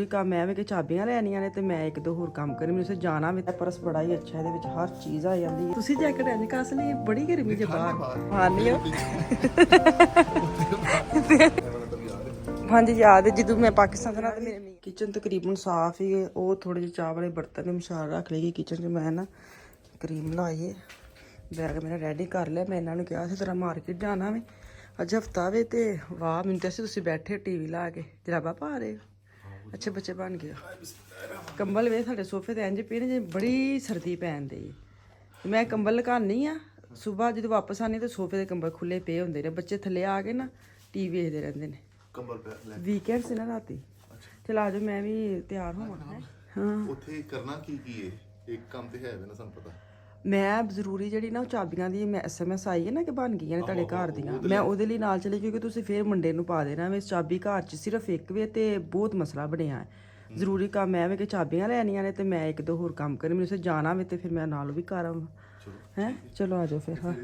ਕੰਮ ਐਵੇਂ ਕਿ ਚਾਬੀਆਂ ਲੈਣੀਆਂ ਨੇ ਤੇ ਮੈਂ ਇੱਕ ਦੋ ਹੋਰ ਕੰਮ ਕਰਨੇ, ਮੈਨੂੰ ਜਾਣਾ ਵੀ। ਪਰਸ ਬੜਾ ਹੀ ਅੱਛਾ, ਇਹਦੇ ਵਿੱਚ ਹਰ ਚੀਜ਼ ਆ ਜਾਂਦੀ ਹੈ। ਤੁਸੀਂ ਜੈਕਟ ਐਂ ਕਸ ਲਈ, ਬੜੀ ਗਰਮੀ ਜੇ ਬਾਹਰ ਮਾਰਨੀ ਹੋ। ਹਾਂਜੀ ਯਾਦ ਹੈ ਜਦੋਂ ਮੈਂ ਪਾਕਿਸਤਾਨ ਤੋਂ ਨਾ, ਤੇ ਮੇਰੇ ਕਿਚਨ ਤਕਰੀਬਨ ਸਾਫ਼ ਹੀ ਹੈ। ਉਹ ਥੋੜੇ ਜਿਹੇ ਚਾਹ ਵਾਲੇ ਬਰਤਨ ਨੇ ਮਸ਼ਾਲ ਰੱਖ ਲਈ ਕਿਚਨ 'ਚ। ਮੈਂ ਨਾ ਕਰੀਮ ਲਾਈਏ, ਬੈਗ ਮੇਰਾ ਰੈਡੀ ਕਰ ਲਿਆ। ਮੈਂ ਇਹਨਾਂ ਨੂੰ ਕਿਹਾ ਸੀ ਤੇਰਾ ਮਾਰਕੀਟ ਜਾਣਾ ਵੇ ਅੱਜ ਹਫਤਾ ਵੇ, ਤੇ ਵਾਹ ਮੈਨੂੰ ਤਾਂ ਤੁਸੀਂ ਬੈਠੇ ਟੀਵੀ ਲਾ ਕੇ ਜਰਾਬਾ ਪਾ ਰਹੇ ਹੋ, ਅੱਛੇ ਬੱਚੇ ਬਣ ਗਏ। ਕੰਬਲ ਵੇ ਸਾਡੇ ਸੋਫੇ ਤੇ ਇੰਝ ਪਏ ਨੇ ਜੇ ਬੜੀ ਸਰਦੀ ਪੈਣ ਦੀ। ਮੈਂ ਕੰਬਲ ਲਗਾਉਂਦੀ ਆ ਸੁਬਾਹ, ਜਦੋਂ ਵਾਪਸ ਆਉਂਦੀ ਤਾਂ ਸੋਫੇ ਦੇ ਕੰਬਲ ਖੁੱਲੇ ਪਏ ਹੁੰਦੇ ਨੇ। ਬੱਚੇ ਥੱਲੇ ਆ ਕੇ ਨਾ ਟੀਵੀ ਵੇਖਦੇ ਰਹਿੰਦੇ ਨੇ। ਵੀਕਐਂਡ ਸੀ ਨਾ ਰਾਤੀ। ਚਲ ਆ ਜਾਓ, ਮੈਂ ਵੀ ਤਿਆਰ ਹੋਵਾਂ। ਹਾਂ ਉੱਥੇ ਕਰਨਾ ਕੀ ਹੈ, ਇੱਕ ਕੰਮ ਤੇ ਹੈ ਨਾ ਸਾਨੂੰ ਪਤਾ। ਮੈਂ ਜ਼ਰੂਰੀ ਜਿਹੜੀ ਨਾ ਉਹ ਚਾਬੀਆਂ ਦੀ ਮੈਂ SMS ਆਈ ਹੈ ਨਾ ਕਿ ਬਣ ਗਈਆਂ ਨੇ ਤੁਹਾਡੇ ਘਰ ਦੀਆਂ, ਮੈਂ ਉਹਦੇ ਲਈ ਨਾਲ ਚਲੀ, ਕਿਉਂਕਿ ਤੁਸੀਂ ਫੇਰ ਮੰਡੇ ਨੂੰ ਪਾ ਦੇਣਾ ਵੇ ਚਾਬੀ ਘਰ 'ਚ ਸਿਰਫ ਇੱਕ ਵੇ ਤੇ ਬਹੁਤ ਮਸਲਾ ਬਣਿਆ ਹੈ। ਜ਼ਰੂਰੀ ਕੰਮ ਐਵੇਂ ਕਿ ਚਾਬੀਆਂ ਲੈਣੀਆਂ ਨੇ ਤੇ ਮੈਂ ਇੱਕ ਦੋ ਹੋਰ ਕੰਮ ਕਰਨੇ, ਮੈਨੂੰ ਜਾਣਾ ਵੇ ਤੇ ਫਿਰ ਮੈਂ ਨਾਲ ਵੀ ਕਰ ਆਵਾਂ। ਹੈ ਚਲੋ ਆ ਜਾਓ ਫਿਰ। ਹਾਂ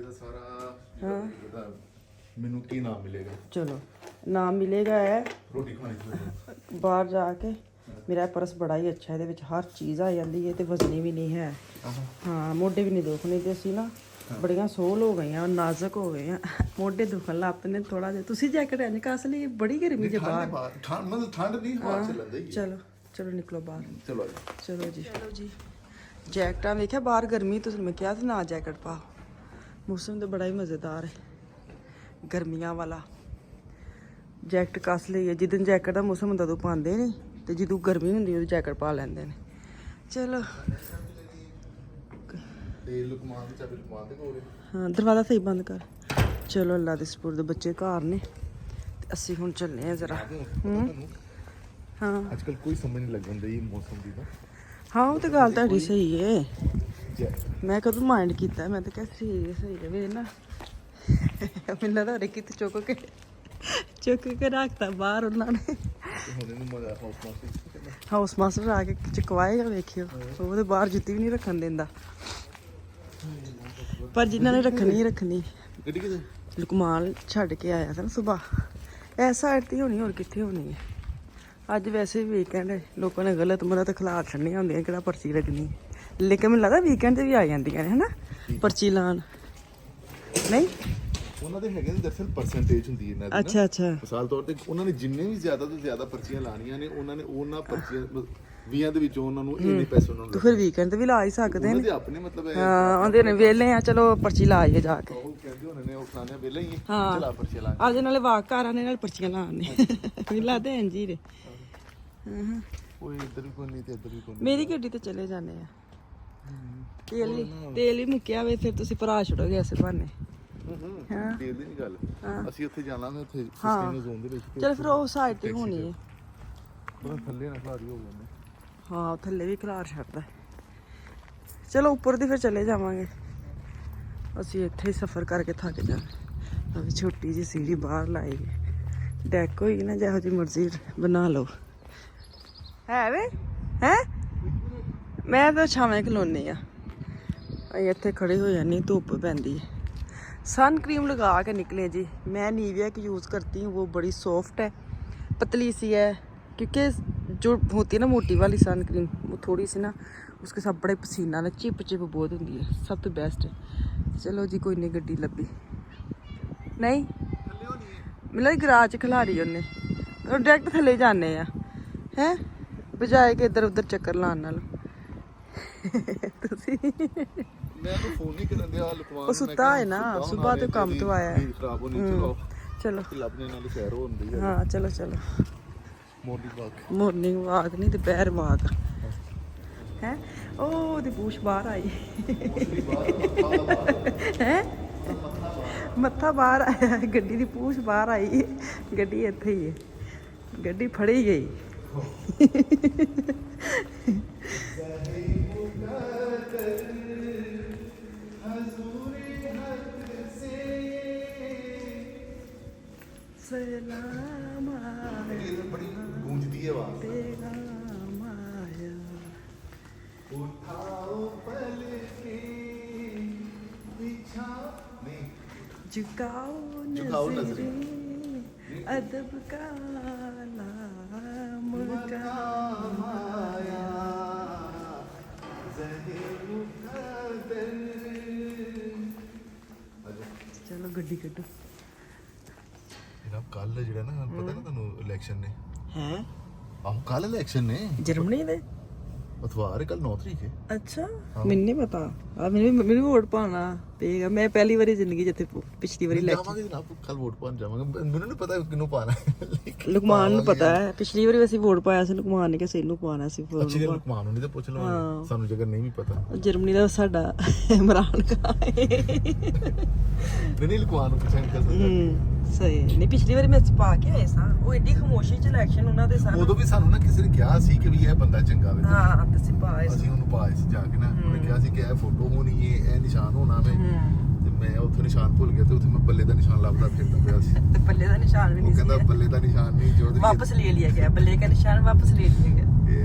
ਹਾਂ ਮੈਨੂੰ ਕੀ ਨਾਮ ਮਿਲੇਗਾ? ਚਲੋ ਨਾਮ ਮਿਲੇਗਾ ਹੈ ਰੋਟੀ ਖਾਣੀ ਬਾਹਰ ਜਾ ਕੇ। ਮੇਰਾ ਪਰਸ ਬੜਾ ਹੀ ਅੱਛਾ, ਇਹਦੇ ਵਿੱਚ ਹਰ ਚੀਜ਼ ਆ ਜਾਂਦੀ ਹੈ ਤੇ ਵਜ਼ਨੀ ਵੀ ਨਹੀਂ ਹੈ। ਹਾਂ ਮੋਢੇ ਵੀ ਨਹੀਂ ਦੁਖਣੇ, ਤੇ ਅਸੀਂ ਨਾ ਬੜੀਆਂ ਸੋਹਲ ਹੋ ਗਈਆਂ, ਨਾਜ਼ੁਕ ਹੋ ਗਏ ਆ, ਮੋਢੇ ਦੁਖਣ ਲੱਗ ਪਏ ਨੇ ਥੋੜਾ ਜਿਹਾ। ਤੁਸੀਂ ਜੈਕਟ ਐਂ ਕਸ ਲਈ, ਬੜੀ ਗਰਮੀ ਜੇ ਬਾਹਰ। ਠੰਡ ਨਹੀਂ ਹਵਾ ਚੱਲਦੀ। ਚਲੋ ਚਲੋ ਨਿਕਲੋ ਬਾਹਰ। ਚਲੋ ਜੀ ਜੈਕਟਾਂ ਵੇਖਿਆ ਬਾਹਰ ਗਰਮੀ, ਤੁਸੀਂ ਮੈਂ ਕਿਹਾ ਸੀ ਨਾ ਜੈਕਟ ਪਾ। ਮੌਸਮ ਤਾਂ ਬੜਾ ਹੀ ਮਜ਼ੇਦਾਰ ਹੈ ਗਰਮੀਆਂ ਵਾਲਾ। ਜੈਕਟ ਕਸ ਲਈ ਹੈ, ਜਿੱਦਣ ਜੈਕਟ ਦਾ ਮੌਸਮ ਹੁੰਦਾ ਉਦੋਂ ਪਾਉਂਦੇ ਨੇ, ਤੇ ਜਦੋਂ ਗਰਮੀ ਹੁੰਦੀ ਉਦੋਂ ਜੈਕਟ ਪਾ ਲੈਂਦੇ ਨੇ। ਚਲੋ ਹਾਂ ਦਰਵਾਜ਼ਾ ਸਹੀ ਬੰਦ ਕਰ। ਚਲੋ ਅੱਲਾ ਦੇ ਸਪੁਰਦ, ਬੱਚੇ ਘਰ ਨੇ ਤੇ ਅਸੀਂ ਹੁਣ ਚੱਲਨੇ ਆ ਜ਼ਰਾ। ਹਾਂ ਅੱਜ ਕੱਲ ਕੋਈ ਸਮਝ ਨਹੀਂ ਲੱਗਣ ਦੀ ਮੌਸਮ ਦੀ ਨਾ। ਹਾਂ ਉਹ ਤਾਂ ਗੱਲ ਤੁਹਾਡੀ ਸਹੀ ਹੈ। ਮੈਂ ਕਦੋਂ ਮਾਈਂਡ ਕੀਤਾ, ਮੈਂ ਤਾਂ ਕਿਹਾ ਸਹੀ ਰਵੇ ਨਾ। ਮੈਨੂੰ ਲੱਗਦਾ ਕਿਤੇ ਚੁੱਕ ਕੇ ਰੱਖਤਾ ਬਾਹਰ ਉਹਨਾਂ ਨੇ। ਹਾਊਸ ਮਾਸਟਰ ਆ ਕੇ ਚੁਕਵਾਏਗਾ, ਵੇਖਿਓ। ਉਹਦੇ ਬਾਹਰ ਜੁੱਤੀ ਵੀ ਨਹੀਂ ਰੱਖਣ ਦਿੰਦਾ, ਪਰ ਜਿਨ੍ਹਾਂ ਨੇ ਰੱਖਣੀ ਲੁਕਮਾਨ ਛੱਡ ਕੇ ਆਇਆ ਸੀ ਨਾ ਸੁਬਾਹ। ਇਸ ਸਾਈਡ ਤੇ ਹੋਣੀ, ਹੋਰ ਕਿੱਥੇ ਹੋਣੀ ਹੈ। ਅੱਜ ਵੈਸੇ ਵੀ ਵੀਕਐਂਡ ਹੈ, ਲੋਕਾਂ ਨੇ ਗਲਤ ਮਦਦ ਖਿਲਾਰ ਛੱਡਣੀਆਂ ਹੁੰਦੀਆਂ, ਕਿਹੜਾ ਪਰਚੀ ਲੱਗਣੀ। ਲੇਕਿਨ ਮੈਨੂੰ ਲੱਗਦਾ ਵੀਕਐਂਡ ਤੇ ਵੀ ਆ ਜਾਂਦੀਆਂ ਨੇ ਹਨਾ ਪਰਚੀ ਲਾਉਣ, ਨਹੀਂ? ਉਹਨਾਂ ਦੇ ਹੈਗੇ ਨੇ ਦਰਅਸਲ ਪਰਸੈਂਟੇਜ ਹੁੰਦੀ ਹੈ ਇਹਨਾਂ ਦੀ। ਅੱਛਾ ਮਿਸਾਲ ਤੌਰ ਤੇ ਉਹਨਾਂ ਨੇ ਜਿੰਨੇ ਵੀ ਜ਼ਿਆਦਾ ਤੋਂ ਜ਼ਿਆਦਾ ਪਰਚੀਆਂ ਲਾਣੀਆਂ ਨੇ, ਉਹਨਾਂ ਨੇ ਉਹਨਾਂ ਪਰਚੀਆਂ 20 ਦੇ ਵਿੱਚੋਂ ਉਹਨਾਂ ਨੂੰ ਇੰਨੇ ਪੈਸੇ ਉਹਨਾਂ ਨੂੰ ਫਿਰ ਵੀਕਐਂਡ ਤੇ ਵੀ ਲਾ ਹੀ ਸਕਦੇ ਨੇ। ਆਪਣੇ ਮਤਲਬ ਹਾਂ ਆਉਂਦੇ ਨੇ ਵਿਹਲੇ ਆ, ਚਲੋ ਪਰਚੀ ਲਾਈਏ ਜਾ ਕੇ। ਉਹ ਕਹਿੰਦੇ ਹੋਣੇ ਨੇ ਉਹ ਖਾਣੇ ਵਿਹਲੇ ਹੀ ਚਲਾ ਪਰਚੀਆਂ ਲਾ ਅੱਜ ਨਾਲੇ ਵਾਕ ਘਰ ਆਣੇ ਨਾਲ ਪਰਚੀਆਂ ਲਾਣੇ ਵਿਹਲਾ ਤੇ ਇੰਜ ਹੀ ਰੇ। ਉਹ ਇੱਧਰ ਵੀ ਕੋਈ ਨਹੀਂ ਤੇ ਇੱਧਰ ਵੀ ਕੋਈ ਨਹੀਂ। ਮੇਰੀ ਗੱਡੀ ਤੇ ਚਲੇ ਜਾਂਦੇ ਆ, ਤੇਲ ਹੀ ਮੁੱਕਿਆ ਵੇ, ਫਿਰ ਤੁਸੀਂ ਭਰਾ ਛੱਡੋਗੇ ਐਸੇ ਬਹਾਨੇ। ਤੇਲ ਦੀ ਨਹੀਂ ਗੱਲ, ਅਸੀਂ ਉੱਥੇ ਜਾਣਾ ਉੱਥੇ ਸਸਟੇਨਲ ਜ਼ੋਨ ਦੇ ਵਿੱਚ। ਚਲ ਫਿਰ ਉਹ ਸਾਈਡ ਤੇ ਹੋਣੀ ਹੈ। ਥੱਲੇ ਨਾ ਖਲਾਰੀ ਹੋ ਜਾਂਦੇ। ਹਾਂ ਥੱਲੇ ਵੀ ਖਲਾਰ ਛੱਡਦਾ। ਚਲੋ ਉੱਪਰ ਦੀ ਫਿਰ ਚਲੇ ਜਾਵਾਂਗੇ। ਅਸੀਂ ਇੱਥੇ ਹੀ ਸਫ਼ਰ ਕਰਕੇ ਥੱਕ ਜਾਣਾ। ਛੋਟੀ ਜਿਹੀ ਸੀੜੀ ਬਾਹਰ ਲਾਈ, ਡੈਕ ਹੋਈ ਨਾ ਜਿਹੋ ਜਿਹੀ ਮਰਜ਼ੀ ਬਣਾ ਲਓ। ਹੈ ਵੇ ਮੈਂ ਤਾਂ ਛਾਵੇਂ ਖਲੋਨੀ ਆ, ਅਸੀਂ ਇੱਥੇ ਖੜੇ ਹੋ ਜਾਂਦੀ, ਧੁੱਪ ਪੈਂਦੀ है। सन क्रीम लगा के निकले जी। मैं नीविया की यूज़ करती हूँ, वो बड़ी सॉफ्ट है, पतली सी है, क्योंकि जो होती है ना मोटी वाली सन क्रीम, वो थोड़ी सी ना उसके साथ बड़े पसीना ना चिप बहुत होती है। सब तो बेस्ट है। चलो जी कोई नहीं गड्डी लभी नहीं, मतलब गराज खिलारी उन्हें डायरैक्ट थले जाने हैं बजाए कि इधर उधर चक्कर लाने नाल। ਉਹ ਸੁੱਤਾ ਹੈ ਨਾ, ਸੁਬਾਹ ਤੋਂ ਕੰਮ ਤੋਂ ਆਇਆ। ਚਲੋ ਹਾਂ ਚਲੋ ਮੋਰਨਿੰਗ ਵਾਕ ਨਹੀਂ, ਦੁਪਹਿਰ ਵਾਕ ਹੈ। ਉਹ ਉਹਦੀ ਪੂਛ ਬਾਹਰ ਆਈ ਹੈ, ਮੱਥਾ ਬਾਹਰ ਆਇਆ, ਗੱਡੀ ਦੀ ਪੂਛ ਬਾਹਰ ਆਈ। ਗੱਡੀ ਇੱਥੇ ਹੀ ਹੈ, ਗੱਡੀ ਫੜੀ ਗਈ। सलाम बड़ी गूंजती है आवाज। तेरा माया उठाओ पलके बिछा नहीं, झुकाओ नजरें अदब का नाम का ਗੱਡੀ ਕੱਢੋ। ਇਹਦਾ ਕੱਲ ਜਿਹੜਾ ਨਾ ਪਤਾ ਨਾ ਤੁਹਾਨੂੰ ਇਲੈਕਸ਼ਨ ਨੇ ਹੈ ਆਹੋ ਕੱਲ ਇਲੈਕਸ਼ਨ ਨੇ ਜਰਮਨੀ ਦੇ ਅਥਵਾਰ ਕੱਲ 9 ਤਰੀਕ ਹੈ ਅੱਛਾ ਮੈਨੂੰ ਨਹੀਂ ਪਤਾ ਆ ਮੈਨੂੰ ਵੋਟ ਪਾਣਾ ਪਏਗਾ ਮੈਂ ਪਹਿਲੀ ਵਾਰੀ ਜ਼ਿੰਦਗੀ ਜਿੱਥੇ ਪਿਛਲੀ ਵਾਰੀ ਇਲੈਕਸ਼ਨ ਜਾਵਾਂਗੇ ਜਨਾਬ ਕੱਲ ਵੋਟ ਪਾਣ ਜਾਵਾਂਗੇ ਮੈਨੂੰ ਨਹੀਂ ਪਤਾ ਕਿਹਨੂੰ ਪਾਣਾ ਲੁਕਮਾਨ ਨੂੰ ਪਤਾ ਹੈ ਪਿਛਲੀ ਵਾਰੀ ਅਸੀਂ ਵੋਟ ਪਾਇਆ ਸੀ ਲੁਕਮਾਨ ਨੇ ਕਿ ਸੇਨੂੰ ਪਾਣਾ ਸੀ ਅੱਛੀ ਗੱਲ ਲੁਕਮਾਨ ਨੂੰ ਨਹੀਂ ਤਾਂ ਪੁੱਛ ਲਵਾਂਗੇ ਸਾਨੂੰ ਜੇਕਰ ਨਹੀਂ ਵੀ ਪਤਾ ਜਰਮਨੀ ਦਾ ਸਾਡਾ ਇਮਰਾਨ ਖਾਨ ਨਹੀਂ ਲੁਕਮਾਨ ਨੂੰ ਪੁੱਛਾਂਗੇ ਕੱਲ ਸਹੀ ਨਹੀਂ ਪਿਛਲੀ ਵਾਰੀ ਮੈਂ ਪਾ ਕੇ ਆਏ ਸਾਂ ਉਹ ਏਡੀ ਖਮੋਸ਼ੀ ਚ ਇਲੈਕਸ਼ਨ ਉਹਨਾਂ ਦੇ ਸਨ ਉਦੋਂ ਵੀ ਸਾਨੂੰ ਨਾ ਕਿਸੇ ਨੇ ਕਿਹਾ ਸੀ ਕਿ ਵੀ ਇਹ ਬੰਦਾ ਚੰਗਾ ਵੇ ਹਾਂ ਤੁਸੀਂ ਪਾਏ ਅਸੀਂ ਉਹਨੂੰ ਪਾਏ ਸੀ ਜਾ ਕੇ ਨਾ ਉਹਨੇ ਕਿਹਾ ਸੀ ਕਿ ਇਹ ਫੋਟੋ ਹੋਣੀ ਹੈ ਇਹ ਨਿਸ਼ਾਨ ਹੋਣਾ ਵੇ ਤੇ ਮੈਂ ਉੱਥੋਂ ਨਿਸ਼ਾਨ ਭੁੱਲ ਗਿਆ ਤੇ ਉੱਥੇ ਮੈਂ ਬੱਲੇ ਦਾ ਨਿਸ਼ਾਨ ਲੱਭਦਾ ਫਿਰਦਾ ਪਿਆ ਸੀ ਤੇ ਬੱਲੇ ਦਾ ਨਿਸ਼ਾਨ ਵੀ ਉਹ ਨਹੀਂ ਕਹਿੰਦਾ ਸੀ ਬੱਲੇ ਦਾ ਨਿਸ਼ਾਨ नहीं जो वापस ले लिया गया बल्ले का निशान वापस ले लिया गया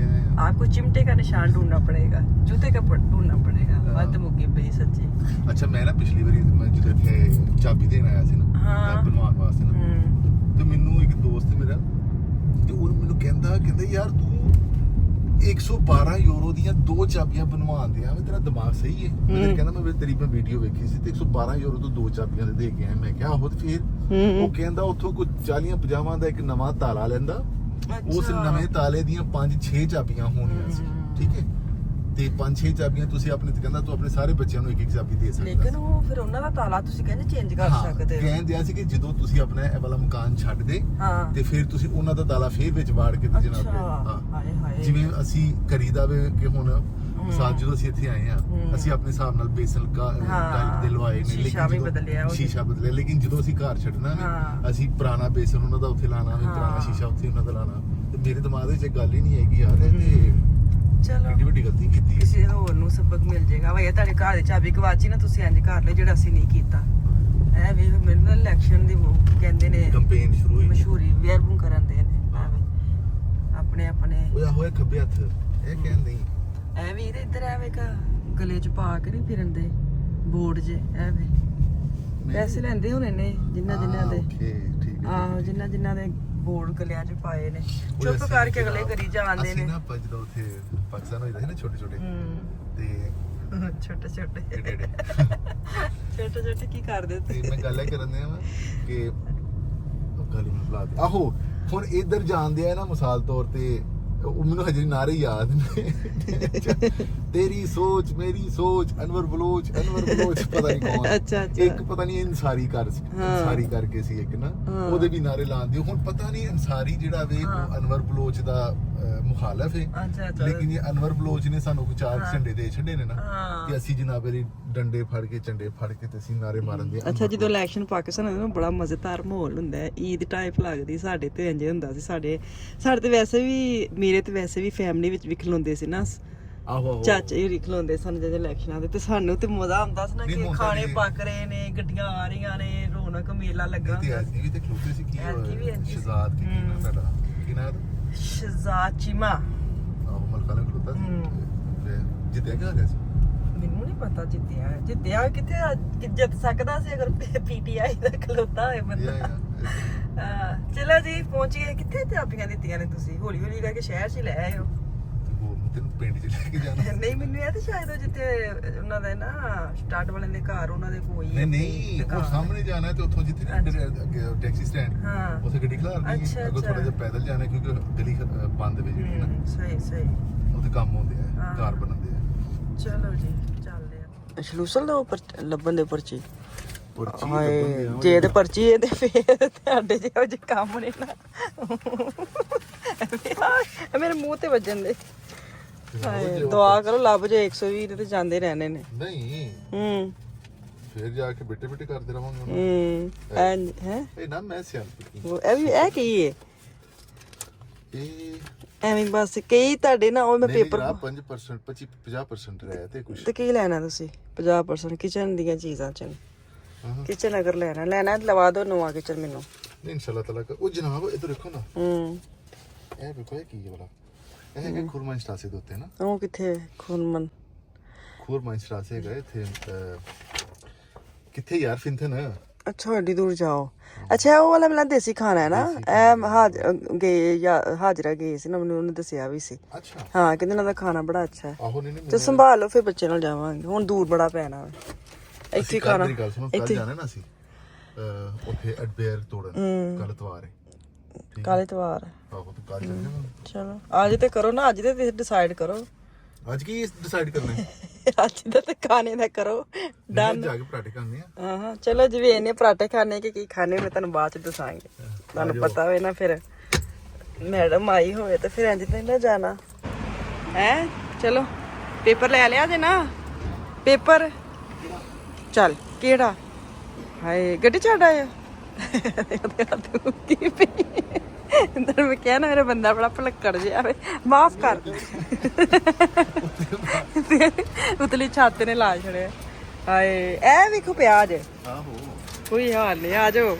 आपको चिमटे का निशान ढूंढना पड़ेगा जूते का ढूंढना पड़ेगा मत मुक्की पे सच्ची अच्छा मैं ना पिछली बारी मैं ਜਦੋਂ ਇੱਥੇ ਚਾਬੀ ਦੇਣ ਆਇਆ ਸੀ ਨਾ ਹਾਂ ਬਣਵਾਉਣ ਵਾਸਤੇ ਨਾ ਤੇ ਮੈਨੂੰ ਇੱਕ ਦੋਸਤ ਮੇਰਾ ਤੇ ਉਹ ਮੈਨੂੰ ਕਹਿੰਦਾ ਯਾਰ ਤੂੰ 112 ਯੂਰੋ ਦੀਆਂ ਦੋ ਚਾਬੀਆਂ ਬਣਵਾਉਣ ਦਿਆ ਵੇ ਤੇਰਾ ਦਿਮਾਗ ਸਹੀ ਹੈ ਮੈਂ ਕਹਿੰਦਾ ਮੈਂ ਤੇਰੀ ਵੀਡੀਓ ਵੇਖੀ ਸੀ ਤੇ 112 ਯੂਰੋ ਤੋਂ ਦੋ ਚਾਬੀਆਂ ਦੇ ਕੇ ਆਇਆ ਮੈਂ ਕਿਹਾ ਆਹੋ ਤੇ ਫਿਰ ਉਹ ਕਹਿੰਦਾ ਉੱਥੋਂ ਕੁਝ 40-50 ਦਾ ਇੱਕ ਨਵਾਂ ਤਾਲਾ ਲੈਂਦਾ ਉਸ ਨਵੇਂ ਤਾਲੇ ਦੀਆਂ 5-6 ਚਾਬੀਆਂ ਹੋਣੀਆਂ ਸੀ ਠੀਕ ਹੈ ਤੇ 5-6 ਚਾਬੀਆਂ ਤੁਸੀਂ ਆਪਣੇ ਤੇ ਕਹਿੰਦਾ ਤੂੰ ਆਪਣੇ ਸਾਰੇ ਬੱਚਿਆਂ ਨੂੰ ਇੱਕ ਚਾਬੀ ਦੇ ਸਕਦਾ ਲੇਕਿਨ ਉਹ ਫਿਰ ਉਹਨਾਂ ਦਾ ਤਾਲਾ ਤੁਸੀਂ ਕਹਿੰਦੇ ਚੇਂਜ ਕਰ ਸਕਦੇ ਹੋ ਕਹਿੰਦੇ ਆ ਸੀ ਕਿ ਜਦੋਂ ਤੁਸੀਂ ਆਪਣਾ ਇਹ ਵਾਲਾ ਮਕਾਨ ਛੱਡ ਦੇ ਹਾਂ ਤੇ ਫਿਰ ਤੁਸੀਂ ਉਹਨਾਂ ਦਾ ਤਾਲਾ ਫੇਰ ਵਿੱਚ ਵਾੜ ਕੇ ਤੇ ਜਨਾਬ ਹਾਏ ਹਾਏ ਜਿਵੇਂ ਅਸੀਂ ਕਰੀਦਾ ਵੇ ਕਿ ਹੁਣ ਸਾਲ ਜਦੋਂ ਅਸੀਂ ਇੱਥੇ ਆਏ ਆ ਅਸੀਂ ਆਪਣੇ ਹਿਸਾਬ ਨਾਲ ਬੇਸਲ ਦੇ ਲਵਾਏ ਨੇ ਲੇਕਿਨ ਸ਼ੀਸ਼ਾ ਬਦਲਿਆ ਲੇਕਿਨ ਜਦੋਂ ਅਸੀਂ ਘਰ ਛੱਡਣਾ ਨੇ ਅਸੀਂ ਪੁਰਾਣਾ ਬੇਸਲ ਉਹਨਾਂ ਦਾ ਉੱਥੇ ਲਾਣਾ ਵੇ ਪੁਰਾਣਾ ਸ਼ੀਸ਼ਾ ਉੱਥੇ ਉਹਨਾਂ ਦਾ ਲਾਣਾ ਤੇ ਮੇਰੇ ਦਿਮਾਗ ਦੇ ਵਿੱਚ ਗੱਲ ਹੀ ਨਹੀਂ ਹੈਗੀ ਯਾਰ ਤੇ ਚਲੋ ਕਿੰਨੀ ਵੱਡੀ ਗਲਤੀ ਕੀਤੀ ਕਿਸੇ ਹੋਰ ਨੂੰ ਸਬਕ ਮਿਲ ਜਾਏਗਾ ਭਈ ਤੁਹਾਡੇ ਘਰ ਦੀ ਚਾਬੀ ਗਵਾਚੀ ਨਾ ਤੁਸੀਂ ਇੰਜ ਕਰ ਲਿਓ ਜਿਹੜਾ ਅਸੀਂ ਨਹੀਂ ਕੀਤਾ ਐ ਵੀ ਮੈਨੂੰ ਨਾ ਇਲੈਕਸ਼ਨ ਦੀ ਉਹ ਕਹਿੰਦੇ ਨੇ ਕੈਂਪੇਨ ਸ਼ੁਰੂ ਹੋਈ ਮਸ਼ਹੂਰੀ ਵੇਰਬੂ ਕਰਨ ਦੇ ਨੇ ਆਪਣੇ ਆਪਣੇ ਹੋਇਆ ਹੋਇਆ ਖੱਬੇ ਹੱਥ ਇਹ ਕਹਿੰਦੇ ਐ ਵੀ ਇੱਧਰ ਆਵੇਗਾ ਗਲੇ ਚ ਪਾ ਕੇ ਨਹੀਂ ਫਿਰਨ ਦੇ ਬੋਰਡ ਜੇ ਐ ਵੀ ਪੈਸੇ ਲੈਂਦੇ ਹੋਣੇ ਨੇ ਜਿੰਨਾ ਦੇ ਠੀਕ ਆਹੋ ਜਿੰਨਾ ਦੇ ਬੋਰਡ ਗਲਿਆਂ ਚ ਪਾਏ ਨੇ ਚੁੱਪ ਕਰਕੇ ਅਗਲੇ ਕਰੀ ਜਾਂਦੇ ਨੇ ਅਸੀਂ ਨਾ ਜਦੋਂ ਉੱਥੇ ਪਾਕਿਸਤਾਨ ਹੋਈਦਾ ਸੀ ਨਾ ਛੋਟੇ ਛੋਟੇ ਤੇ ਛੋਟੇ ਕੀ ਕਰਦੇ ਤੇ ਮੈਂ ਗੱਲ ਕਰਨ ਦਿਆ ਵਾ ਕਿ ਗਾਲੀ ਨੂੰ ਬੁਲਾ ਦੇ ਆਹੋ ਹੁਣ ਇੱਧਰ ਜਾਂਦੇ ਆ ਨਾ ਮਿਸਾਲ ਤੌਰ ਤੇ ਉਹ ਮੈਨੂੰ ਹਜੇ ਨਾਰੇ ਯਾਦ ਨੇ ਤੇਰੀ ਸੋਚ ਮੇਰੀ ਸੋਚ ਅਨਵਰ ਬਲੋਚ ਪਤਾ ਨਹੀਂ ਕੌਣ ਅੱਛਾ ਇੱਕ ਪਤਾ ਨਹੀਂ ਅਨਸਾਰੀ ਕਰਕੇ ਸੀ ਇੱਕ ਨਾ ਉਹਦੇ ਵੀ ਨਾਰੇ ਲਾਉਂਦੇ ਹੁਣ ਪਤਾ ਨਹੀਂ ਅਨਸਾਰੀ ਜਿਹੜਾ ਵੇ ਉਹ ਅਨਵਰ ਬਲੋਚ ਦਾ ਮੁਖਾਲਫ ਹੈ ਲੇਕਿਨ ਇਹ ਅਨਵਰ ਬਲੋਚ ਨੇ ਸਾਨੂੰ ਕੋਈ 4 ਝੰਡੇ ਦੇ ਛੱਡੇ ਨੇ ਨਾ ਕਿ ਅਸੀਂ ਜਨਾਬ ਇਹ ਡੰਡੇ ਫੜ ਕੇ ਝੰਡੇ ਫੜ ਕੇ ਤੇ ਅਸੀਂ ਨਾਰੇ ਮਾਰਨ ਦੇ ਅੱਛਾ ਜਦੋਂ ਇਲੈਕਸ਼ਨ ਪਾਕਿਸਤਾਨ ਹੁੰਦਾ ਬੜਾ ਮਜ਼ੇਦਾਰ ਮਾਹੌਲ ਹੁੰਦਾ ਹੈ ਈਦ ਟਾਈਪ ਲੱਗਦੀ ਸਾਡੇ ਤੇ ਇੰਜ ਹੁੰਦਾ ਸੀ ਸਾਡੇ ਤੇ ਵੈਸੇ ਵੀ ਮੇਰੇ ਤੇ ਵੈਸੇ ਵੀ ਫੈਮਿਲੀ ਵਿੱਚ ਵੀ ਖਲੋਂਦੇ ਸੀ ਨਾ ਆਹੋ ਚਾਚੇ ਵੀ ਖਲੋਂਦੇ ਸਨ ਜਦੋਂ ਇਲੈਕਸ਼ਨਾਂ ਦੇ ਤੇ ਸਾਨੂੰ ਤੇ ਮਜ਼ਾ ਆਉਂਦਾ ਸੀ ਨਾ ਕਿ ਖਾਣੇ ਪੱਕ ਰਹੇ ਨੇ ਗੱਡੀਆਂ ਆ ਰਹੀਆਂ ਨੇ ਰੌਣਕ ਮੇਲਾ ਲੱਗਾ ਤੇ ਐਤਕੀ ਵੀ ਤੇ ਖਲੋਤੇ ਸੀ ਕੀ ਸ਼ਹਜ਼ਾਦ ਕੀ ਨਾ ਸਾਡਾ ਕੀ ਨਾ ਸ਼ਹਜ਼ਾਦ ਚੀਮਾ ਆਹੋ ਮਲਕਾ ਨੇ ਖਲੋਤਾ ਸੀ ਜਿੱਤਿਆ ਗਿਆ ਸੀ ਮੈਨੂੰ ਨਹੀਂ ਪਤਾ ਜਿੱਤਿਆ ਕਿੱਥੇ ਜਿੱਤ ਸਕਦਾ ਸੀ ਅਗਰ ਪੀਟੀਆਈ ਦਾ ਖਲੋਤਾ ਹੋਏ ਬੰਦਾ ਚਲੋ ਜੀ ਪਹੁੰਚ ਗਏ ਕਿੱਥੇ ਚਾਬੀਆਂ ਦਿੱਤੀਆਂ ਨੇ ਤੁਸੀਂ ਹੌਲੀ ਹੌਲੀ ਕਰਕੇ ਸ਼ਹਿਰ 'ਚ ਲੈ ਆਏ ਹੋ ਤੈਨੂੰ ਪਿੰਡ 'ਚ ਲੈ ਕੇ ਜਾਣਾ ਨਹੀਂ ਮੈਨੂੰ ਇਹ ਤਾਂ ਸ਼ਾਇਦ ਉਹ ਜਿੱਥੇ ਉਹਨਾਂ ਦਾ ਨਾ ਸਟਾਰਟ ਵਾਲਿਆਂ ਦੇ ਘਰ ਉਹਨਾਂ ਦੇ ਕੋਈ ਨਹੀਂ ਉਹ ਸਾਹਮਣੇ ਜਾਣਾ ਤੇ ਉੱਥੋਂ ਜਿੱਥੇ ਨਾ ਟੈਕਸੀ ਸਟੈਂਡ ਉੱਥੇ ਗੱਡੀ ਖਲਾਰਨੀ ਹੈ ਅੱਗੋਂ ਥੋੜਾ ਜਿਹਾ ਪੈਦਲ ਜਾਣਾ ਕਿਉਂਕਿ ਗਲੀ ਬੰਦ ਵੇ ਜਿਹੜੀ ਨਾ ਸਹੀ ਉੱਥੇ ਕੰਮ ਹੁੰਦੇ ਆ ਘਰ ਬਣਾਉਂਦੇ ਆ ਚਲੋ ਜੀ ਚੱਲਦੇ ਆ ਸ਼ਲੂਸਲ ਦਾ ਉੱਪਰ ਲੱਭਣ ਦੇ ਪਰਚੀ ਹਾਏ ਜੇ ਤੇ ਪਰਚੀ ਇਹ ਤੇ ਫੇਰ ਤੁਹਾਡੇ ਜਿਹੋ ਜਿਹੇ ਕੰਮ ਨੇ ਨਾ ਮੇਰੇ ਮੂੰਹ ਤੇ ਵੱਜਣ ਦੇ ਦੁਆ ਕਰੋ ਲੱਭ ਜੇ 120 ਤੇ ਜਾਂਦੇ ਰਹਿਣੇ ਨੇ ਨਹੀਂ ਫਿਰ ਜਾ ਕੇ ਬਿੱਟੇ ਕਰਦੇ ਰਵਾਂਗੇ ਹੈ ਇਹ ਨਾ ਮੈਂ ਸਿਆਣਪੀ ਇਹ ਕੀ ਹੈ ਇਹ ਐਵੇਂ ਬਸ ਕਈ ਤੁਹਾਡੇ ਨਾ ਉਹ ਮੈਂ ਪੇਪਰ 5% 50% ਰਹਿ ਤੇ ਕੁਝ ਤੇ ਕੀ ਲੈਣਾ ਤੁਸੀਂ 50% ਕਿਚਨ ਦੀਆਂ ਚੀਜ਼ਾਂ ਚ ਕਿਚਨ ਅਗਰ ਲੈਣਾ ਲਵਾ ਦੋ ਨਵਾਂ ਕਿਚਨ ਮੈਨੂੰ ਨਹੀਂ ਇਨਸ਼ਾਅੱਲਾ ਤਾਲਾ ਉਹ ਜਨਾਬ ਇਧਰ ਦੇਖੋ ਨਾ ਇਹ ਵੇਖੋ ਇਹ ਕੀ ਹੈ ਬੜਾ ਇਹ ਕਿ ਖੁਰਮਨ ਸਟਾਸੇ ਦੇ ਉੱਤੇ ਨਾ ਉਹ ਕਿੱਥੇ ਖੁਰਮਨ ਸਟਾਸੇ ਗਏ ਇੱਥੇ ਕਿੱਥੇ ਯਾਰ ਫਿੰਥਨ ਅੱਛਾ ਏਡੀ ਦੂਰ ਜਾਓ ਅੱਛਾ ਉਹ ਵਾਲਾ ਮਿਲਾ ਦੇਸੀ ਖਾਣਾ ਹੈ ਨਾ ਇਹ ਹਾਜਰਾ ਗਏ ਸੀ ਨਾ ਮੈਨੂੰ ਉਹਨੇ ਦੱਸਿਆ ਵੀ ਸੀ ਅੱਛਾ ਹਾਂ ਕਹਿੰਦੇ ਉਹਨਾਂ ਦਾ ਖਾਣਾ ਬੜਾ ਅੱਛਾ ਹੈ ਆਹੋ ਨਹੀਂ ਤੇ ਸੰਭਾਲ ਲਓ ਫਿਰ ਬੱਚੇ ਨਾਲ ਜਾਵਾਂਗੇ ਹੁਣ ਦੂਰ ਬੜਾ ਪੈਣਾ ਇੱਥੇ ਖਾਣਾ ਇੱਥੇ ਜਾਣਾ ਨਾ ਅਸੀਂ ਉੱਥੇ ਅਡਬੇਰ ਤੋੜਨ ਕੱਲ ਇਤਵਾਰ ਹੈ ਕੱਲ ਇਤਵਾਰ ਆਹੋ ਤੇ ਕੱਲ ਚੱਲ ਜਾਵਾਂਗੇ ਚਲੋ ਅੱਜ ਤੇ ਕਰੋ ਨਾ, ਅੱਜ ਤੇ ਤੁਸੀਂ ਡਿਸਾਈਡ ਕਰੋ। ਅੱਜ ਕੀ ਡਿਸਾਈਡ ਕਰਨਾ ਹੈ ਅੱਜ ਦਾ ਤੇ ਖਾਣੇ ਦਾ ਕਰੋ ਡਨ। ਜਾ ਕੇ ਪਰਾਠੇ ਖਾਣੇ ਆ ਹਾਂ ਚਲੋ ਜਿਵੇਂ ਇਹਨੇ ਪਰਾਠੇ ਖਾਣੇ ਕਿ ਕੀ ਖਾਣੇ ਮੈਂ ਤੁਹਾਨੂੰ ਬਾਅਦ ਚ ਦੱਸਾਂਗੇ। ਤੁਹਾਨੂੰ ਪਤਾ ਹੋਵੇ ਨਾ ਫਿਰ ਮੈਡਮ ਆਈ ਹੋਵੇ ਤੇ ਫਿਰ ਇੰਜ ਨਹੀਂ ਨਾ ਜਾਣਾ ਹੈ। ਚਲੋ ਪੇਪਰ ਲੈ ਲਿਆ ਜੇ ਨਾ ਪੇਪਰ ਚੱਲ ਕਿਹੜਾ ਹਾਏ ਗੱਡੀ ਛੱਡ ਆਇਆ ਅੰਦਰ ਮੈਂ ਕਿਹਾ ਨਾ ਮੇਰਾ ਬੰਦਾ ਬੜਾ ਭਲੱਕੜ ਜਿਹਾ ਵੇ ਮਾਫ ਕਰ ਦੇ ਉਤਲੀ ਛੱਤ ਨੇ ਲਾ ਛੜਿਆ ਹਾਏ ਇਹ ਵੇਖੋ ਪਿਆਜ ਆਹੋ ਕੋਈ ਹਾਲ ਨਹੀਂ ਆ ਜਾਓ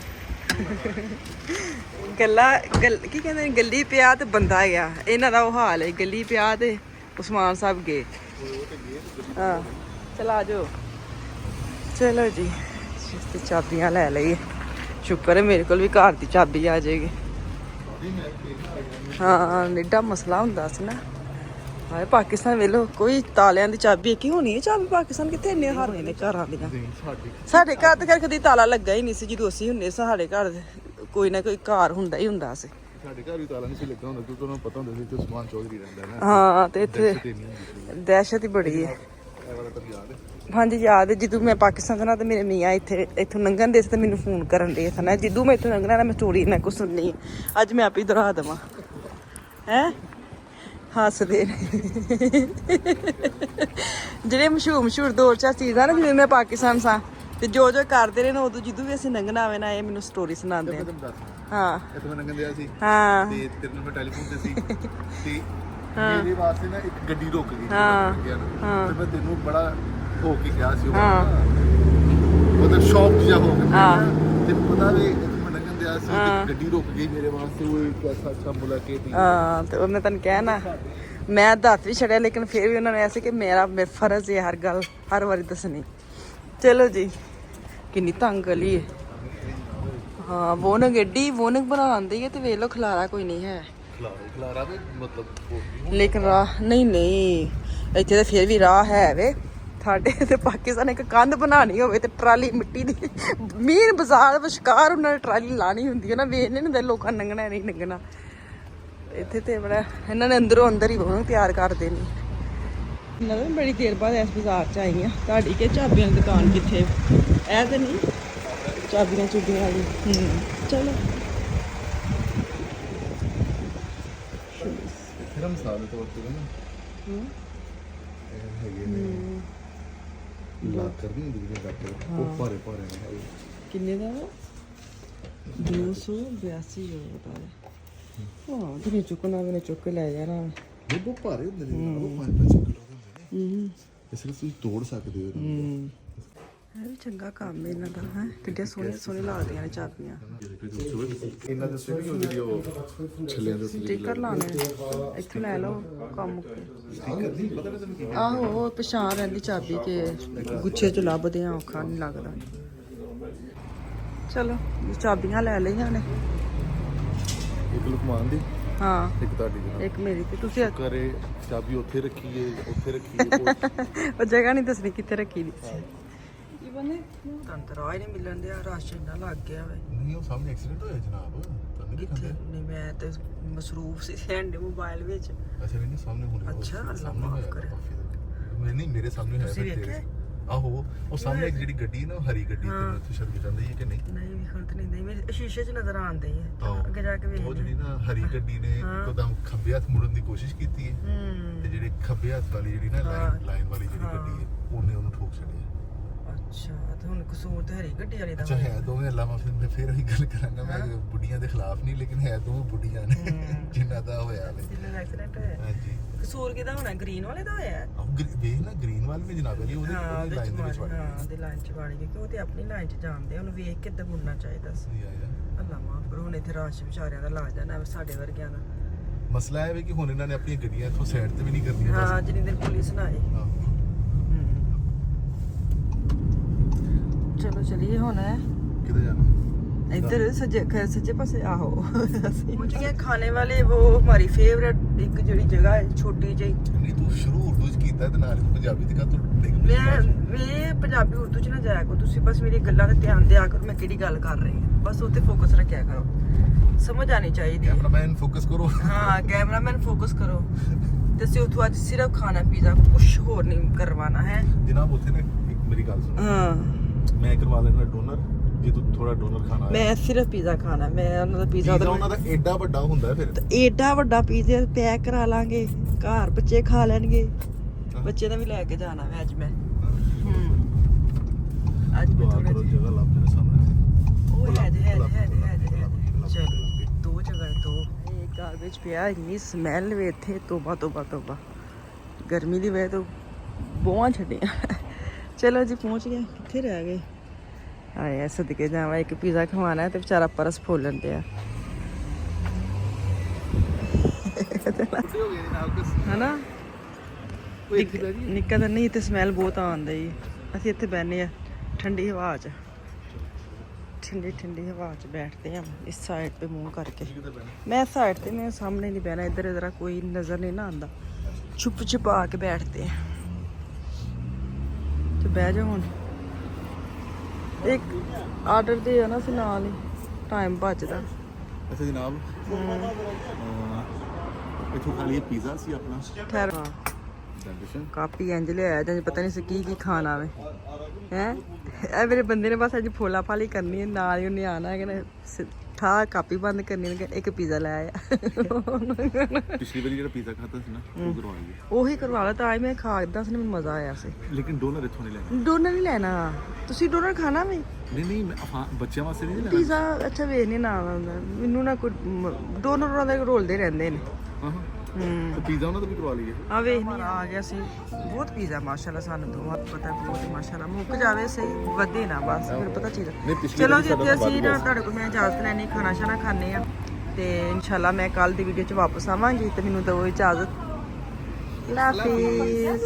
ਗੱਲ ਕੀ ਕਹਿੰਦੇ ਨੇ ਗੱਲੀ ਪਿਆ ਤੇ ਬੰਦਾ ਗਿਆ ਇਹਨਾਂ ਦਾ ਉਹ ਹਾਲ ਹੈ ਗੱਲੀ ਪਿਆ ਤੇ ਉਸਮਾਨ ਸਾਹਿਬ ਗਏ ਹਾਂ ਚਲ ਆ ਜਾਓ ਚਲੋ ਜੀ ਤੇ ਚਾਬੀਆਂ ਲੈ ਲਈਏ ਸ਼ੁਕਰ ਹੈ ਮੇਰੇ ਕੋਲ ਵੀ ਘਰ ਦੀ ਚਾਬੀ ਆ ਜਾਏਗੀ ਹਾਂ ਨਿੱਡਾ ਮਸਲਾ ਹੁੰਦਾ ਸੀ ਨਾ ਹਾਏ ਪਾਕਿਸਤਾਨ ਵੇਲੋ ਕੋਈ ਤਾਲਿਆਂ ਦੀ ਚਾਬੀ ਕੀ ਹੋਣੀ ਹੈ ਚਾਬੀ ਪਾਕਿਸਤਾਨ ਕਿੱਥੇ ਇੰਨੇ ਹਾਰੇ ਨੇ ਘਰਾਂ ਦੀਆਂ ਸਾਡੇ ਘਰ ਤੇ ਕਦੀ ਤਾਲਾ ਲੱਗਾ ਹੀ ਨਹੀਂ ਸੀ ਜਦੋਂ ਅਸੀਂ ਹੁੰਦੇ ਸਾਡੇ ਘਰ ਕੋਈ ਨਾ ਕੋਈ ਘਰ ਹੁੰਦਾ ਹੀ ਹੁੰਦਾ ਸੀ ਸਾਡੇ ਘਰ ਵੀ ਤਾਲਾ ਨਹੀਂ ਸੀ ਲੱਗਾ ਹੁੰਦਾ ਕਿਉਂਕਿ ਉਹਨਾਂ ਨੂੰ ਪਤਾ ਹੁੰਦਾ ਸੀ ਕਿ ਉਸਮਾਨ ਚੌਧਰੀ ਰਹਿੰਦਾ ਨਾ ਹਾਂ ਤੇ ਇੱਥੇ ਦਹਿਸ਼ਤ ਹੀ ਬੜੀ ਹੈ ਹਾਂਜੀ ਯਾਦ ਹੈ ਜਦੋਂ ਮੈਂ ਪਾਕਿਸਤਾਨ ਤੋਂ ਨਾ ਤੇ ਮੇਰੇ ਮੀਆਂ ਇੱਥੋਂ ਲੰਘਣ ਦੇ ਸੀ ਤੇ ਮੈਨੂੰ ਫੋਨ ਕਰਨ ਦੇ ਸਨ ਜਦੋਂ ਮੈਂ ਇੱਥੋਂ ਲੰਘਣਾ ਨਾ ਮੈਂ ਸਟੋਰੀ ਨਾ ਕੁਛ ਸੁਣਨੀ ਅੱਜ ਮੈਂ ਆਪ ਹੀ ਦੁਹਰਾ ਦੇਵਾਂ ਹੈ ਹੱਸਦੇ ਜਿਹੜੇ ਮਸ਼ਹੂਰ ਦੋ ਚਾਰ ਚੀਜ਼ਾਂ ਨਾ ਜਿਵੇਂ ਮੈਂ ਪਾਕਿਸਤਾਨ ਸਾਂ ਤੇ ਜੋ ਕਰਦੇ ਰਹੇ ਨਾ ਉਦੋਂ ਜਦੋਂ ਵੀ ਅਸੀਂ ਲੰਘਣਾ ਆਵੇ ਨਾ ਇਹ ਮੈਨੂੰ ਸਟੋਰੀ ਸੁਣਾਉਂਦੇ ਹਾਂ ਇੱਥੇ ਮੈਂ ਲੰਘਣ ਦਿਆ ਸੀ ਹਾਂ ਤੇ ਤੇਰੇ ਨਾਲ ਮੈਂ ਟੈਲੀਫੋਨ ਤੇ ਸੀ ਤੇ ਮੇਰੇ ਵਾਸਤੇ ਨਾ ਇੱਕ ਗੱਡੀ ਰੁਕ ਗਈ ਹਾਂ ਤੇ ਮੈਂ ਤੈਨੂੰ ਬੜਾ ਹੋ ਕੇ ਗਿਆ ਸੀ ਉਹ ਸ਼ੌਕ ਜਿਹਾ ਹੋ ਗਿਆ ਤੇ ਪਤਾ ਵੀ ਮੈਂ ਲੰਘਣ ਦਿਆ ਸੀ ਗੱਡੀ ਰੁਕ ਗਈ ਮੇਰੇ ਵਾਸਤੇ ਉਹ ਇੱਕ ਐਸਾ ਅੱਛਾ ਮੁਲਾਕਾਤ ਹਾਂ ਤੇ ਉਹਨੇ ਤੈਨੂੰ ਕਿਹਾ ਨਾ ਮੈਂ ਦੱਸ ਵੀ ਛੜਿਆ ਲੇਕਿਨ ਫਿਰ ਵੀ ਉਹਨਾਂ ਨੇ ਐਸੇ ਕਿ ਮੇਰਾ ਫਰਜ਼ ਹੈ ਹਰ ਗੱਲ ਹਰ ਵਾਰੀ ਦੱਸਣੀ ਚਲੋ ਜੀ ਕਿੰਨੀ ਤੰਗ ਗਲੀ ਹੈ ਹਾਂ ਵੋਨਗ ਏਡੀ ਵੋਨਗ ਬਣਾਉਂਦੀ ਹੈ ਤੇ ਵੇਖ ਲੋ ਖਲਾਰਾ ਕੋਈ ਨਹੀਂ ਹੈ ਖਲਾਰਾ ਵੀ ਮਤਲਬ ਲੇਕਿਨ ਰਾਹ ਨਹੀਂ ਇੱਥੇ ਤਾਂ ਫਿਰ ਵੀ ਰਾਹ ਹੈ ਵੇ ਸਾਡੇ ਤੇ ਪਾਕਿਸਤਾਨ ਇੱਕ ਕੰਧ ਬਣਾਉਣੀ ਹੋਵੇ ਤੇ ਟਰਾਲੀ ਮਿੱਟੀ ਦੀ ਮੀਨ ਬਾਜ਼ਾਰ ਵਿਚਕਾਰ ਉਹਨਾਂ ਨੇ ਟਰਾਲੀ ਲਾਣੀ ਹੁੰਦੀ ਹੈ ਨਾ ਵੇਖ ਨਹੀਂ ਹੁੰਦੇ ਲੋਕਾਂ ਲੰਘਣਾ ਨਹੀਂ ਲੰਘਣਾ ਇੱਥੇ ਤੇ ਬੜਾ ਇਹਨਾਂ ਨੇ ਅੰਦਰੋਂ ਅੰਦਰ ਹੀ ਉਹਨੂੰ ਤਿਆਰ ਕਰ ਦੇਣੀ ਇਹਨਾਂ ਦਾ ਬੜੀ ਦੇਰ ਬਾਅਦ ਇਸ ਬਾਜ਼ਾਰ ਚ ਆਈ ਆ ਤੁਹਾਡੀ ਕਿ ਚਾਬੀਆਂ ਦੀ ਦੁਕਾਨ ਕਿੱਥੇ ਇਹ ਤੇ ਨਹੀਂ ਚਾਬੀਆਂ ਚੁੱਬੀਆਂ ਵਾਲੀ ਚਲੋ ਫਿਰ ਮਸਾਲੇ ਤੋਂ ਉੱਤੇ ਨਾ ਹੈਗੇ ਨੇ ਲਾ ਕਰਨੀ ਹੁੰਦੀ ਹੈ ਡਾਕਟਰ ਉਹ ਭਾਰੇ ਨੇ ਕਿੰਨੇ ਦਾ 282 ਯੂਰੋ ਦਾ ਹਾਂ ਜਿਹਨੇ ਚੁੱਕਣਾ ਉਹਨੇ ਚੁੱਕ ਕੇ ਲੈ ਜਾਣਾ ਇਹ ਬਹੁਤ ਭਾਰੇ ਹੁੰਦੇ ਨੇ ਉਹ 5-5 ਕਿਲੋ ਦੇ ਹੁੰਦੇ ਨੇ ਇਸ ਲਈ ਤੁਸੀਂ ਤੋੜ ਸਕਦੇ ਹੋ ਇਹ ਵੀ ਚੰਗਾ ਕੰਮ ਇਹਨਾਂ ਦਾ ਹੈ ਕਿੱਡੇ ਸੋਹਣੇ ਲੱਗਦੀਆਂ ਨੇ ਚਾਬੀਆਂ ਇਹਨਾਂ ਦੇ ਸਿਰ ਵੀ ਜਿਹੜੀ ਉਹ ਛੱਲਿਆਂ ਦੇ ਸਟicker ਲਾਣੇ ਇੱਥੋਂ ਲੈ ਲਓ ਕੰਮ ਸਟicker ਨਹੀਂ ਪਤਾ ਤੈਨੂੰ ਕੀ ਆਹੋ ਉਹ ਪਛਾਣ ਰਹਿੰਦੀ ਚਾਬੀ ਕੇ ਗੁੱਛੇ ਚ ਲੱਭਦੇ ਆ ਔਖਾ ਨਹੀਂ ਲੱਗਦਾ ਚਲੋ ਚਾਬੀਆਂ ਲੈ ਲਈਆਂ ਨੇ ਇੱਕ ਲੁਕਮਾਨ ਦੀ ਹਾਂ ਇੱਕ ਤੁਹਾਡੀ ਦੀ ਇੱਕ ਮੇਰੀ ਤੇ ਤੁਸੀਂ ਕਰੇ ਚਾਬੀ ਉੱਥੇ ਰੱਖੀਏ ਉਹ ਜਗ੍ਹਾ ਨਹੀਂ ਦੱਸਣੀ ਕਿੱਥੇ ਰੱਖੀ ਦੀ ਕੀ ਬਣੇ ਤੰਤਰਾ ਹੀ ਨਹੀਂ ਮਿਲਣ ਦਿਆ ਰਸ਼ ਇੰਨਾ ਲੱਗ ਗਿਆ ਵੇ ਨਹੀਂ ਉਹ ਸਾਹਮਣੇ ਐਕਸੀਡੈਂਟ ਹੋਇਆ ਜਨਾਬ ਤੁਹਾਨੂੰ ਨਹੀਂ ਕਿੱਥੇ ਨਹੀਂ ਮੈਂ ਤੇ ਮਸਰੂਫ ਸੀ ਸੈਂਡ ਮੋਬਾਈਲ ਵਿੱਚ ਅੱਛਾ ਨਹੀਂ ਸਾਹਮਣੇ ਹੋਣਾ ਅੱਛਾ ਅੱਲਾਹ ਮਾਫ ਕਰੇ ਮੈਂ ਨਹੀਂ ਮੇਰੇ ਸਾਹਮਣੇ ਹੋਇਆ ਤੁਸੀਂ ਵੇਖਿਆ ਆਹੋ ਉਹ ਸਾਹਮਣੇ ਇੱਕ ਜਿਹੜੀ ਗੱਡੀ ਨਾ ਹਰੀ ਗੱਡੀ ਤੇ ਉੱਥੇ ਛੱਡ ਕੇ ਜਾਂਦੀ ਹੈ ਕਿ ਨਹੀਂ ਨਹੀਂ ਵਿਖਣ ਤੇ ਨਹੀਂ ਮੇਰੇ ਸ਼ੀਸ਼ੇ 'ਚ ਨਜ਼ਰ ਆਉਂਦੀ ਹੈ ਅੱਗੇ ਜਾ ਕੇ ਵੇਖ ਉਹ ਜਿਹੜੀ ਨਾ ਹਰੀ ਗੱਡੀ ਨੇ ਇੱਕਦਮ ਖੱਬੇ ਹੱਥ ਮੁੜਨ ਦੀ ਕੋਸ਼ਿਸ਼ ਕੀਤੀ ਹੈ ਤੇ ਜਿਹੜੇ ਖੱਬੇ ਹੱਥ ਵਾਲੀ ਜਿਹੜੀ ਨਾ ਲਾਈਨ ਵਾਲੀ ਜਿਹੜੀ ਗੱਡੀ ਹੈ ਉਹਨੇ ਉਹਨੂੰ ਠੋਕ ਛੱਡਿਆ ਅੱਛਾ ਤੇ ਹੁਣ ਕਸੂਰ ਤੇ ਹਰੀ ਗੱਡੀ ਵਾਲੀ ਦਾ ਅੱਛਾ ਹੈ ਦੋਵੇਂ ਅੱਲਾ ਮਾਫ ਮੈਂ ਫਿਰ ਉਹੀ ਗੱਲ ਕਰਾਂਗਾ ਮੈਂ ਬੁੱਢੀਆਂ ਦੇ ਖਿਲਾਫ ਨਹੀਂ ਲੇਕਿਨ ਹੈ ਦੋਵੇਂ ਬੁੱਢੀਆਂ ਨੇ ਜਿਨ੍ਹਾਂ ਦਾ ਹੋਇਆ ਵੇ ਜਿੰਨਾ ਐਕਸੀਡੈਂਟ ਹੋਇਆ ਹਾਂਜੀ ਕਸੂਰ ਕਿਹਦਾ ਹੋਣਾ ਗ੍ਰੀਨ ਵਾਲੇ ਦਾ ਹੋਇਆ ਵੇਖ ਨਾ ਗ੍ਰੀਨ ਵਾਲ ਵੀ ਜਨਾਬ ਅਲੀ ਉਹਦੇ ਲਾਈਨ ਦੇ ਵਿੱਚ ਵੜ ਗਿਆ ਹਾਂ ਦੇ ਲਾਈਨ 'ਚ ਵੜ ਗਿਆ ਕਿ ਉਹ ਤੇ ਆਪਣੀ ਲਾਈਨ 'ਚ ਜਾਂਦੇ ਉਹਨੂੰ ਵੇਖ ਕੇ ਤੇ ਮੁੜਨਾ ਚਾਹੀਦਾ ਸੀ ਅੱਲਾ ਮਾਫ ਕਰੋ ਹੁਣ ਇੱਥੇ ਰਾਸ਼ ਵਿਚਾਰਿਆਂ ਦਾ ਲਾ ਜਾਣਾ ਸਾਡੇ ਵਰਗਿਆਂ ਦਾ ਮਸਲਾ ਇਹ ਹੈ ਕਿ ਹੁਣ ਇਹਨਾਂ ਨੇ ਆਪਣੀਆਂ ਗੱਡੀਆਂ ਇੱਥੋਂ ਸਾਈਡ ਤੇ ਵੀ ਨਹੀਂ ਕਰਨੀਆਂ ਹਾਂ ਜਿੰਨੀ ਦੇਰ ਪੁਲਿਸ ਨਾ ਆਏ ਚਲੋ ਚਲੀਏ ਹੁਣ ਕਿੱਥੇ ਜਾਣਾ इधर सज्जे पासे आहो पहुंच गए खाने वाले वो हमारी फेवरेट एक जड़ी जगह है छोटी जी ਨਹੀਂ ਤੂੰ ਸ਼ੁਰੂ ਉਰਦੂ ਚ ਕੀਤਾ ਤੇ ਨਾਲ ਤੂੰ ਪੰਜਾਬੀ ਚ ਕਰ ਤੂੰ ਮੈਂ ਪੰਜਾਬੀ ਉਰਦੂ ਚ ਨਾ ਜਾਇਆ ਕਰੋ ਤੁਸੀਂ ਬਸ ਮੇਰੀ ਗੱਲਾਂ ਤੇ ਧਿਆਨ ਦਿਆ ਕਰੋ ਮੈਂ ਕਿਹੜੀ ਗੱਲ ਕਰ ਰਹੀ ਹਾਂ ਬਸ ਉੱਤੇ ਫੋਕਸ ਰੱਖਿਆ ਕਰੋ ਸਮਝ ਆਣੀ ਚਾਹੀਦੀ ਹੈ ਕੈਮਰਾਮੈਨ ਫੋਕਸ ਕਰੋ ਹਾਂ ਕੈਮਰਾਮੈਨ ਫੋਕਸ ਕਰੋ ਤੇ ਅਸੀਂ ਉੱਥੋਂ ਅੱਜ ਸਿਰਫ ਖਾਣਾ ਪੀਜ਼ਾ ਕੁਝ ਹੋਰ ਨਹੀਂ ਕਰਵਾਣਾ ਹੈ ਜਨਾਬ ਉੱਥੇ ਨਾ ਇੱਕ ਮੇਰੀ ਗੱਲ ਸੁਣੋ ਹਾਂ ਮੈਂ ਕਰਵਾ ਲੈਣਾ ਡੋਨਰ ਜੇ ਤੂੰ ਥੋੜਾ ਡੋਨਰ ਖਾਣਾ ਮੈਂ ਸਿਰਫ ਪੀਜ਼ਾ ਖਾਣਾ ਮੈਂ ਉਹਨਾਂ ਦਾ ਪੀਜ਼ਾ ਉਹਨਾਂ ਦਾ ਐਡਾ ਵੱਡਾ ਹੁੰਦਾ ਫਿਰ ਏਡਾ ਵੱਡਾ ਪੀਜ਼ਾ ਪੈਕ ਕਰਾ ਲਾਂਗੇ ਘਰ ਬੱਚੇ ਖਾ ਲੈਣਗੇ ਬੱਚੇ ਦਾ ਵੀ ਲੈ ਕੇ ਜਾਣਾ ਮੈਂ ਅੱਜ ਅੱਜ ਮੈਂ ਥੋੜਾ ਜਗ੍ਹਾ ਲੱਭ ਮੇਰੇ ਸਾਹਮਣੇ ਉਹ ਹੈ ਚਲ ਦੋ ਜਗ੍ਹਾ ਦੋ ਇਹ ਗਾਰਬੇਜ ਪਿਆ ਇੰਨੀ ਸਮੈਲ ਵੇ ਇੱਥੇ ਤੋਬਾ ਤੋਬਾ ਤੋਬਾ ਗਰਮੀ ਦੀ ਵਜ੍ਹਾ ਤੋਂ ਬੋਹਾਂ ਛੱਡੀਆਂ ਚਲੋ ਜੀ ਪਹੁੰਚ ਗਏ ਕਿੱਥੇ ਰਹਿ ਗਏ ਆਏ ਸਦਕੇ ਜਾਵਾਂ ਇੱਕ ਪੀਜ਼ਾ ਖਵਾਣਾ ਤੇ ਵਿਚਾਰਾ ਪਰਸ ਫੋਲਣ ਤੇ ਆ ਹਨਾ ਨਿੱਕਾ ਤਾਂ ਨਹੀਂ ਤੇ ਸਮੈਲ ਬਹੁਤ ਆਉਂਦਾ ਜੀ ਅਸੀਂ ਇੱਥੇ ਬੈਠਨੇ ਆ ਠੰਡੀ ਹਵਾ 'ਚ ਠੰਡੀ ਹਵਾ 'ਚ ਬੈਠਦੇ ਆ ਇਸ ਸਾਈਡ पे मुंह करके मैं साइड पे मैं सामने नहीं बहना इधर इधर कोई नज़र नहीं ना आंदा छुप छुपा के बैठते हैं तो बह जाओ हुण एक आर्डर दे ना सी नाल ही टाइम बचदा ਅੱਛਾ ਜਨਾਬ ਇੱਥੋਂ ਖਾ ਲਈਏ ਪੀਜ਼ਾ ਸੀ ਆਪਣਾ ठहर ਕਾਪੀ ਇੰਜ ਲਿਆਇਆ ਜਾਂ ਪਤਾ ਨਹੀਂ ਸੀ ਕੀ ਖਾਣਾ ਵੇ ਹੈ ਇਹ ਮੇਰੇ ਬੰਦੇ ਨੇ ਬਸ ਅੱਜ ਫੋਲਾ ਫਾਲੀ ਕਰਨੀ ਹੈ ਨਾਲ ਹੀ ਉਹਨੇ ਆਣਾ ਹੈ ਕਿ ਠਾ ਕਾਪੀ ਬੰਦ ਕਰਨੀ ਹੈ ਇੱਕ ਪੀਜ਼ਾ ਲੈ ਆਇਆ ਪਿਛਲੀ ਵਾਰੀ ਜਿਹੜਾ ਪੀਜ਼ਾ ਖਾਦਾ ਸੀ ਨਾ ਉਹ ਕਰਵਾ ਲਈਏ ਉਹੀ ਕਰਵਾ ਲਾ ਤਾਂ ਮੈਂ ਖਾ ਕੇ ਮੈਨੂੰ ਮਜ਼ਾ ਆਇਆ ਸੀ ਲੇਕਿਨ ਡੋਨਰ ਇੱਥੋਂ ਨਹੀਂ ਲੈਣਾ ਡੋਨਰ ਨਹੀਂ ਲੈਣਾ ਤੁਸੀਂ ਡੋਨਰ ਖਾਣਾ ਵੇ ਨਹੀਂ ਮੈਂ ਬੱਚਿਆਂ ਵਾਸਤੇ ਨਹੀਂ ਲੈਣਾ ਪੀਜ਼ਾ ਅੱਛਾ ਵੇ ਨਹੀਂ ਨਾ ਮੈਨੂੰ ਨਾ ਕੋਈ ਡੋਨਰ ਉਹਨਾਂ ਦੇ ਰੋਲਦੇ ਰਹਿੰਦੇ ਨੇ ਹਾਂ ਪੀਜ਼ਾ ਉਹਨਾਂ ਦਾ ਵੀ ਕਰਵਾ ਲਈਏ ਆ ਵੇ ਆ ਗਿਆ ਸੀ ਬਹੁਤ ਪੀਜ਼ਾ ਮਾਸ਼ਾਅੱਲਾ ਸਾਨੂੰ ਦੋਵਾਂ ਪਤਾ ਬਹੁਤ ਮਾਸ਼ਾਅੱਲਾ ਮੁੱਕ ਜਾਵੇ ਸਹੀ ਵਧੇ ਨਾ ਬਸ ਫਿਰ ਪਤਾ ਚੀਜ਼ ਚਲੋ ਜੀ ਇੱਥੇ ਅਸੀਂ ਨਾ ਤੁਹਾਡੇ ਕੋਲ ਮੈਂ ਇਜਾਜ਼ਤ ਲੈਣੀ ਖਾਣਾ ਸ਼ਾਨਾ ਖਾਣੇ ਆ ਤੇ ਇਨਸ਼ਾਅੱਲਾ ਮੈਂ ਕੱਲ ਦੀ ਵੀਡੀਓ 'ਚ ਵਾਪਸ ਆਵਾਂਗੀ ਤੇ ਮੈਨੂੰ ਦਿਓ ਇਜਾਜ਼ਤ ਲਾਫੀਜ਼